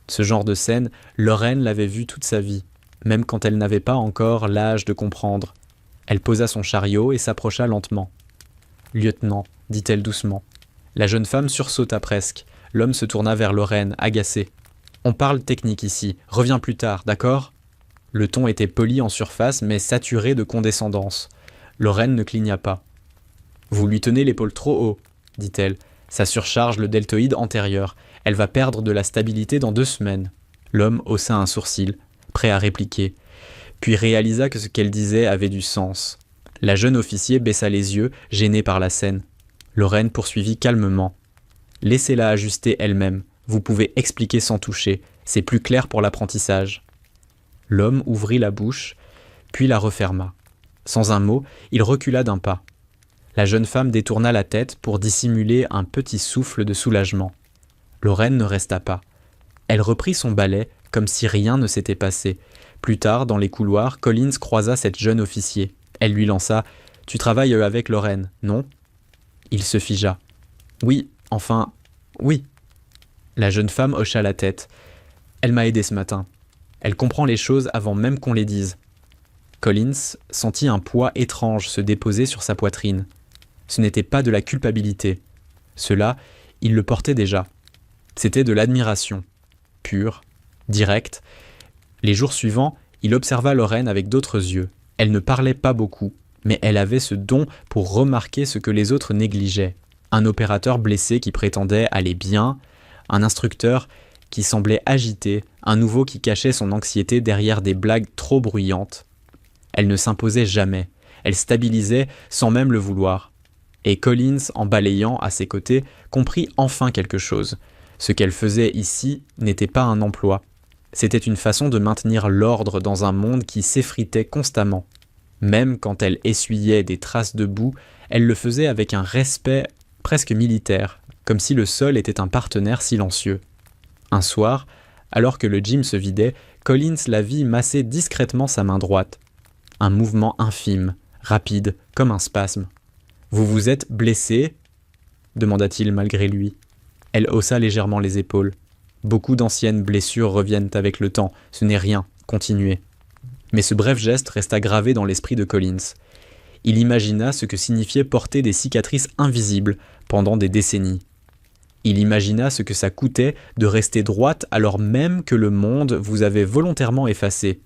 Ce genre de scène, Lorraine l'avait vu toute sa vie, même quand elle n'avait pas encore l'âge de comprendre. Elle posa son chariot et s'approcha lentement. « Lieutenant », dit-elle doucement. La jeune femme sursauta presque. L'homme se tourna vers Lorraine, agacé. « On parle technique ici, reviens plus tard, d'accord ?» Le ton était poli en surface, mais saturé de condescendance. Lorraine ne cligna pas. « Vous lui tenez l'épaule trop haut, » dit-elle. « Ça surcharge le deltoïde antérieur. Elle va perdre de la stabilité dans 2 semaines. » L'homme haussa un sourcil, prêt à répliquer, puis réalisa que ce qu'elle disait avait du sens. La jeune officier baissa les yeux, gênée par la scène. Lorraine poursuivit calmement. « Laissez-la ajuster elle-même. Vous pouvez expliquer sans toucher. C'est plus clair pour l'apprentissage. » L'homme ouvrit la bouche, puis la referma. Sans un mot, il recula d'un pas. La jeune femme détourna la tête pour dissimuler un petit souffle de soulagement. Lorraine ne resta pas. Elle reprit son balai comme si rien ne s'était passé. Plus tard, dans les couloirs, Collins croisa cette jeune officier. Elle lui lança « Tu travailles avec Lorraine, non ?» Il se figea. « Oui, enfin, oui. » La jeune femme hocha la tête. « Elle m'a aidé ce matin. Elle comprend les choses avant même qu'on les dise. » Collins sentit un poids étrange se déposer sur sa poitrine. Ce n'était pas de la culpabilité. Cela, il le portait déjà. C'était de l'admiration, pure, directe. Les jours suivants, il observa Lorraine avec d'autres yeux. Elle ne parlait pas beaucoup, mais elle avait ce don pour remarquer ce que les autres négligeaient. Un opérateur blessé qui prétendait aller bien, un instructeur qui semblait agité, un nouveau qui cachait son anxiété derrière des blagues trop bruyantes. Elle ne s'imposait jamais, elle stabilisait sans même le vouloir. Et Collins, en balayant à ses côtés, comprit enfin quelque chose. Ce qu'elle faisait ici n'était pas un emploi. C'était une façon de maintenir l'ordre dans un monde qui s'effritait constamment. Même quand elle essuyait des traces de boue, elle le faisait avec un respect presque militaire, comme si le sol était un partenaire silencieux. Un soir, alors que le gym se vidait, Collins la vit masser discrètement sa main droite. Un mouvement infime, rapide, comme un spasme. « Vous vous êtes blessé ?» demanda-t-il malgré lui. Elle haussa légèrement les épaules. « Beaucoup d'anciennes blessures reviennent avec le temps, ce n'est rien, continuez. » Mais ce bref geste resta gravé dans l'esprit de Collins. Il imagina ce que signifiait porter des cicatrices invisibles pendant des décennies. Il imagina ce que ça coûtait de rester droite alors même que le monde vous avait volontairement effacé.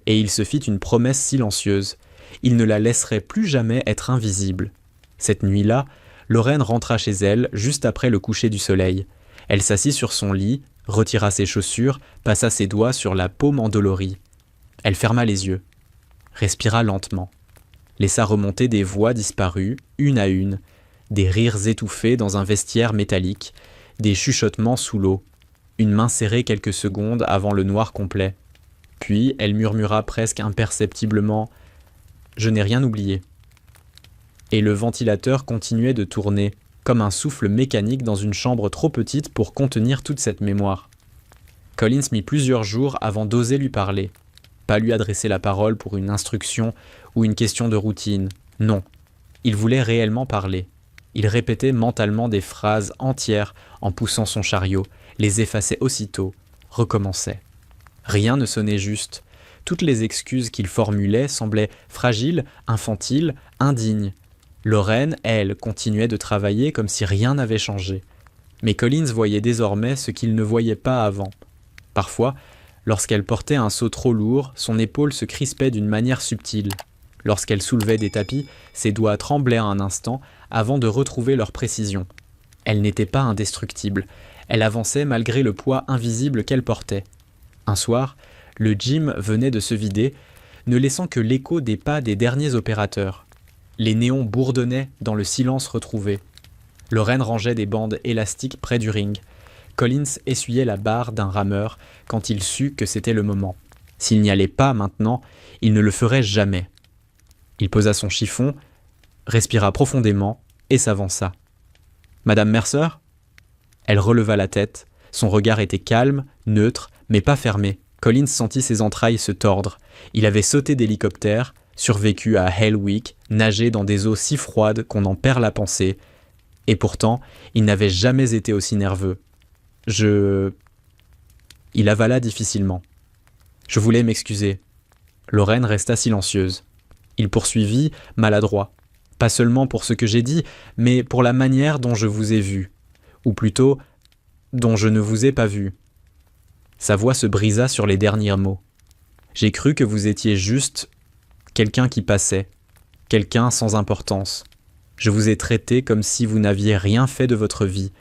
Et il se fit une promesse silencieuse. Il ne la laisserait plus jamais être invisible. Cette nuit-là, Lorraine rentra chez elle juste après le coucher du soleil. Elle s'assit sur son lit, retira ses chaussures, passa ses doigts sur la paume endolorie. Elle ferma les yeux, respira lentement, laissa remonter des voix disparues, une à une, des rires étouffés dans un vestiaire métallique, des chuchotements sous l'eau, une main serrée quelques secondes avant le noir complet. Puis elle murmura presque imperceptiblement « Je n'ai rien oublié ». Et le ventilateur continuait de tourner, comme un souffle mécanique dans une chambre trop petite pour contenir toute cette mémoire. Collins mit plusieurs jours avant d'oser lui parler. Pas lui adresser la parole pour une instruction ou une question de routine. Non, il voulait réellement parler. Il répétait mentalement des phrases entières en poussant son chariot, les effaçait aussitôt, recommençait. Rien ne sonnait juste. Toutes les excuses qu'il formulait semblaient fragiles, infantiles, indignes. Lorraine, elle, continuait de travailler comme si rien n'avait changé. Mais Collins voyait désormais ce qu'il ne voyait pas avant. Parfois, lorsqu'elle portait un seau trop lourd, son épaule se crispait d'une manière subtile. Lorsqu'elle soulevait des tapis, ses doigts tremblaient un instant avant de retrouver leur précision. Elle n'était pas indestructible. Elle avançait malgré le poids invisible qu'elle portait. Un soir, le gym venait de se vider, ne laissant que l'écho des pas des derniers opérateurs. Les néons bourdonnaient dans le silence retrouvé. Lorraine rangeait des bandes élastiques près du ring. Collins essuyait la barre d'un rameur quand il sut que c'était le moment. S'il n'y allait pas maintenant, il ne le ferait jamais. Il posa son chiffon, respira profondément et s'avança. « Madame Mercer ?» Elle releva la tête. Son regard était calme, neutre, mais pas fermé. Collins sentit ses entrailles se tordre. Il avait sauté d'hélicoptère, survécu à Hell Week, nagé dans des eaux si froides qu'on en perd la pensée. Et pourtant, il n'avait jamais été aussi nerveux. Il avala difficilement. Je voulais m'excuser. Lorraine resta silencieuse. Il poursuivit, maladroit. Pas seulement pour ce que j'ai dit, mais pour la manière dont je vous ai vu. Ou plutôt, dont je ne vous ai pas vu. Sa voix se brisa sur les derniers mots. J'ai cru que vous étiez juste quelqu'un qui passait, quelqu'un sans importance. Je vous ai traité comme si vous n'aviez rien fait de votre vie,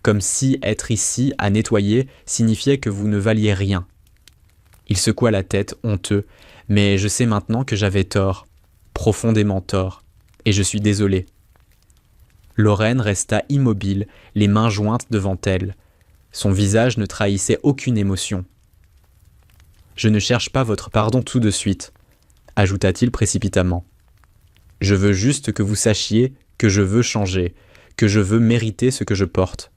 comme si être ici à nettoyer signifiait que vous ne valiez rien. Il secoua la tête, honteux, mais je sais maintenant que j'avais tort, profondément tort, et je suis désolé. Lorraine resta immobile, les mains jointes devant elle. Son visage ne trahissait aucune émotion. « Je ne cherche pas votre pardon tout de suite », ajouta-t-il précipitamment. « Je veux juste que vous sachiez que je veux changer, que je veux mériter ce que je porte. »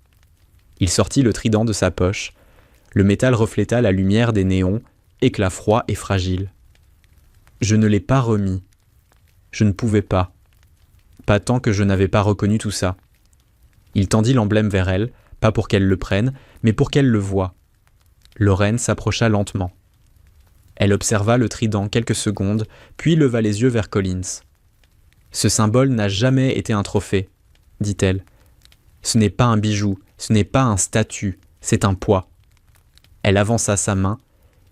Il sortit le trident de sa poche. Le métal refléta la lumière des néons, éclat froid et fragile. Je ne l'ai pas remis. Je ne pouvais pas. Pas tant que je n'avais pas reconnu tout ça. Il tendit l'emblème vers elle, pas pour qu'elle le prenne, mais pour qu'elle le voie. Lorraine s'approcha lentement. Elle observa le trident quelques secondes, puis leva les yeux vers Collins. « Ce symbole n'a jamais été un trophée, » dit-elle. « Ce n'est pas un bijou, ce n'est pas un statut, c'est un poids. » Elle avança sa main,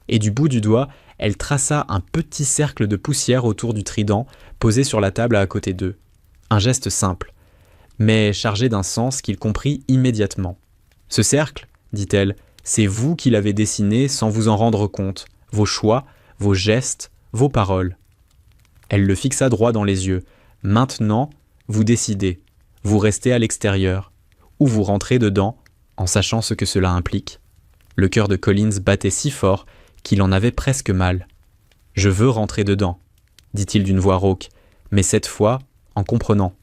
et du bout du doigt, elle traça un petit cercle de poussière autour du trident posé sur la table à côté d'eux. Un geste simple, mais chargé d'un sens qu'il comprit immédiatement. « Ce cercle, dit-elle, c'est vous qui l'avez dessiné sans vous en rendre compte, vos choix, vos gestes, vos paroles. » Elle le fixa droit dans les yeux. « Maintenant, vous décidez, vous restez à l'extérieur, ou vous rentrez dedans en sachant ce que cela implique. » Le cœur de Collins battait si fort qu'il en avait presque mal. « Je veux rentrer dedans, » dit-il d'une voix rauque, mais cette fois en comprenant.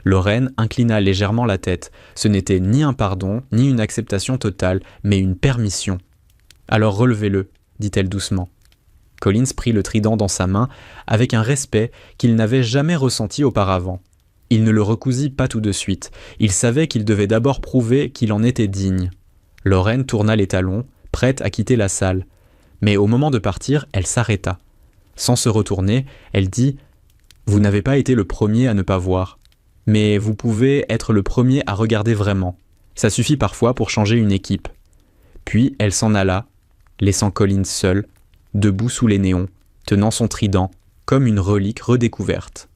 Lorraine inclina légèrement la tête. Ce n'était ni un pardon, ni une acceptation totale, mais une permission. « Alors relevez-le, » dit-elle doucement. Collins prit le trident dans sa main avec un respect qu'il n'avait jamais ressenti auparavant. Il ne le recousit pas tout de suite. Il savait qu'il devait d'abord prouver qu'il en était digne. Lorraine tourna les talons, prête à quitter la salle. Mais au moment de partir, elle s'arrêta. Sans se retourner, elle dit « Vous n'avez pas été le premier à ne pas voir. Mais vous pouvez être le premier à regarder vraiment. Ça suffit parfois pour changer une équipe. » Puis elle s'en alla, laissant Collins seul, debout sous les néons, tenant son trident, comme une relique redécouverte.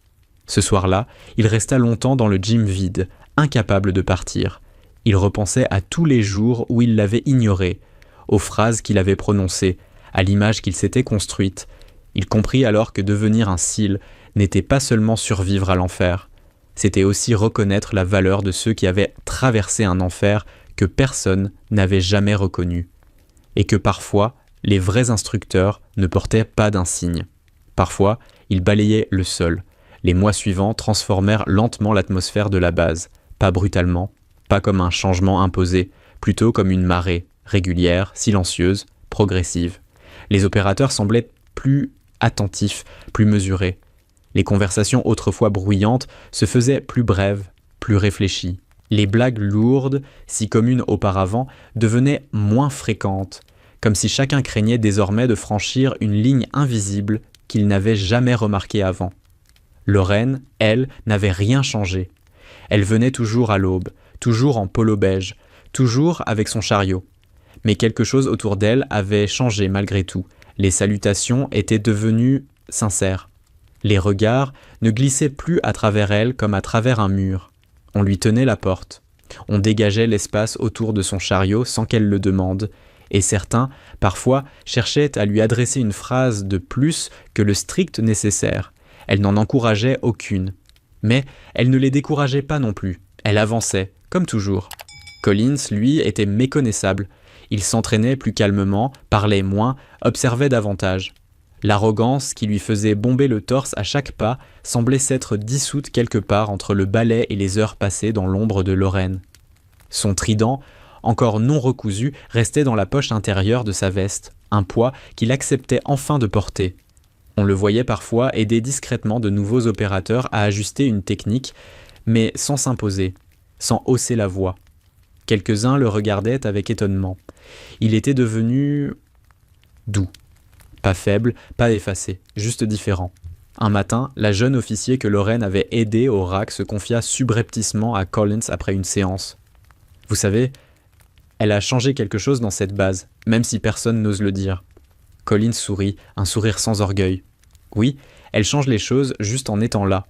Ce soir-là, il resta longtemps dans le gym vide, incapable de partir. Il repensait à tous les jours où il l'avait ignoré, aux phrases qu'il avait prononcées, à l'image qu'il s'était construite. Il comprit alors que devenir un SEAL n'était pas seulement survivre à l'enfer, c'était aussi reconnaître la valeur de ceux qui avaient traversé un enfer que personne n'avait jamais reconnu, et que parfois, les vrais instructeurs ne portaient pas d'insigne. Parfois, ils balayaient le sol. Les mois suivants transformèrent lentement l'atmosphère de la base, pas brutalement, pas comme un changement imposé, plutôt comme une marée, régulière, silencieuse, progressive. Les opérateurs semblaient plus attentifs, plus mesurés. Les conversations autrefois bruyantes se faisaient plus brèves, plus réfléchies. Les blagues lourdes, si communes auparavant, devenaient moins fréquentes, comme si chacun craignait désormais de franchir une ligne invisible qu'il n'avait jamais remarquée avant. Lorraine, elle, n'avait rien changé. Elle venait toujours à l'aube, toujours en polo beige, toujours avec son chariot. Mais quelque chose autour d'elle avait changé malgré tout. Les salutations étaient devenues sincères. Les regards ne glissaient plus à travers elle comme à travers un mur. On lui tenait la porte. On dégageait l'espace autour de son chariot sans qu'elle le demande, et certains, parfois, cherchaient à lui adresser une phrase de plus que le strict nécessaire. Elle n'en encourageait aucune. Mais elle ne les décourageait pas non plus. Elle avançait, comme toujours. Collins, lui, était méconnaissable. Il s'entraînait plus calmement, parlait moins, observait davantage. L'arrogance qui lui faisait bomber le torse à chaque pas semblait s'être dissoute quelque part entre le ballet et les heures passées dans l'ombre de Lorraine. Son trident, encore non recousu, restait dans la poche intérieure de sa veste, un poids qu'il acceptait enfin de porter. On le voyait parfois aider discrètement de nouveaux opérateurs à ajuster une technique, mais sans s'imposer, sans hausser la voix. Quelques-uns le regardaient avec étonnement. Il était devenu doux. Pas faible, pas effacé, juste différent. Un matin, la jeune officier que Lorraine avait aidée au rack se confia subrepticement à Collins après une séance. Vous savez, elle a changé quelque chose dans cette base, même si personne n'ose le dire. Collins sourit, un sourire sans orgueil. Oui, elle change les choses juste en étant là.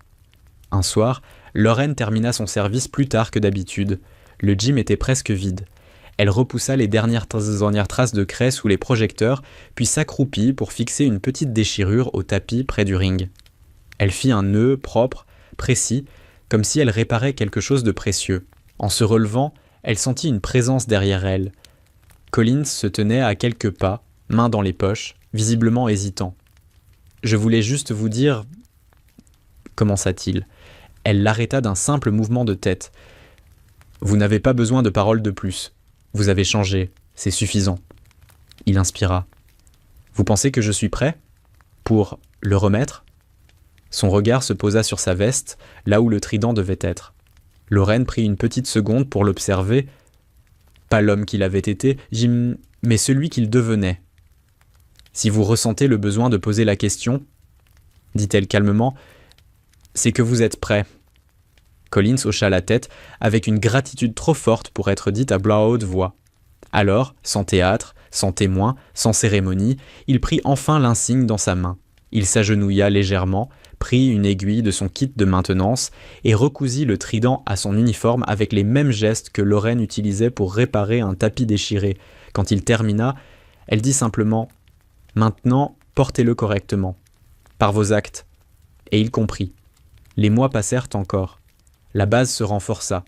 Un soir, Lorraine termina son service plus tard que d'habitude. Le gym était presque vide. Elle repoussa les dernières traces de craie sous les projecteurs, puis s'accroupit pour fixer une petite déchirure au tapis près du ring. Elle fit un nœud propre, précis, comme si elle réparait quelque chose de précieux. En se relevant, elle sentit une présence derrière elle. Collins se tenait à quelques pas, mains dans les poches, visiblement hésitant. « Je voulais juste vous dire... » commença-t-il. Elle l'arrêta d'un simple mouvement de tête. « Vous n'avez pas besoin de paroles de plus. Vous avez changé, c'est suffisant. » Il inspira. « Vous pensez que je suis prêt ? Pour le remettre ?» Son regard se posa sur sa veste, là où le trident devait être. Lorraine prit une petite seconde pour l'observer. Pas l'homme qu'il avait été, Jim, mais celui qu'il devenait. « Si vous ressentez le besoin de poser la question, dit-elle calmement, c'est que vous êtes prêt. » Collins hocha la tête avec une gratitude trop forte pour être dite à haute voix. Alors, sans théâtre, sans témoin, sans cérémonie, il prit enfin l'insigne dans sa main. Il s'agenouilla légèrement, prit une aiguille de son kit de maintenance et recousit le trident à son uniforme avec les mêmes gestes que Lorraine utilisait pour réparer un tapis déchiré. Quand il termina, elle dit simplement « Maintenant, portez-le correctement, par vos actes. » Et il comprit. Les mois passèrent encore. La base se renforça,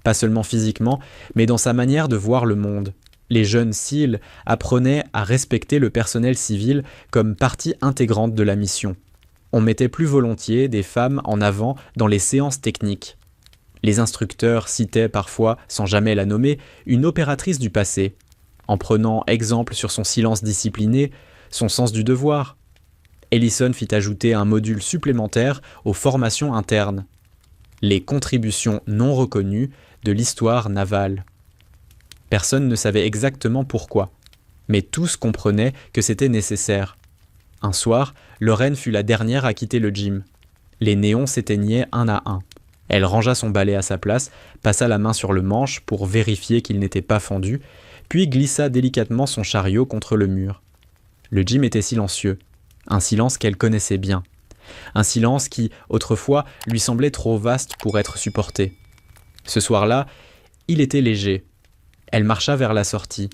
pas seulement physiquement, mais dans sa manière de voir le monde. Les jeunes SEAL apprenaient à respecter le personnel civil comme partie intégrante de la mission. On mettait plus volontiers des femmes en avant dans les séances techniques. Les instructeurs citaient parfois, sans jamais la nommer, une opératrice du passé, en prenant exemple sur son silence discipliné, son sens du devoir. Ellison fit ajouter un module supplémentaire aux formations internes. Les contributions non reconnues de l'histoire navale. Personne ne savait exactement pourquoi, mais tous comprenaient que c'était nécessaire. Un soir, Lorraine fut la dernière à quitter le gym. Les néons s'éteignaient un à un. Elle rangea son balai à sa place, passa la main sur le manche pour vérifier qu'il n'était pas fendu, puis glissa délicatement son chariot contre le mur. Le gym était silencieux, un silence qu'elle connaissait bien. Un silence qui, autrefois, lui semblait trop vaste pour être supporté. Ce soir-là, il était léger. Elle marcha vers la sortie.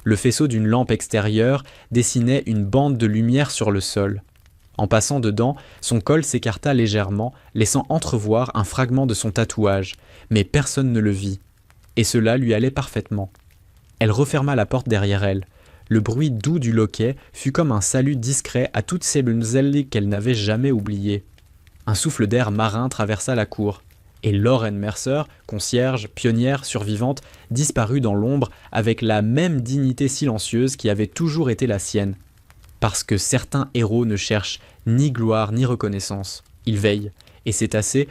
Le faisceau d'une lampe extérieure dessinait une bande de lumière sur le sol. En passant dedans, son col s'écarta légèrement, laissant entrevoir un fragment de son tatouage, mais personne ne le vit. Et cela lui allait parfaitement. Elle referma la porte derrière elle. Le bruit doux du loquet fut comme un salut discret à toutes ces donzelles qu'elle n'avait jamais oubliées. Un souffle d'air marin traversa la cour, et Lorraine Mercer, concierge, pionnière, survivante, disparut dans l'ombre avec la même dignité silencieuse qui avait toujours été la sienne. Parce que certains héros ne cherchent ni gloire ni reconnaissance. Ils veillent, et c'est assez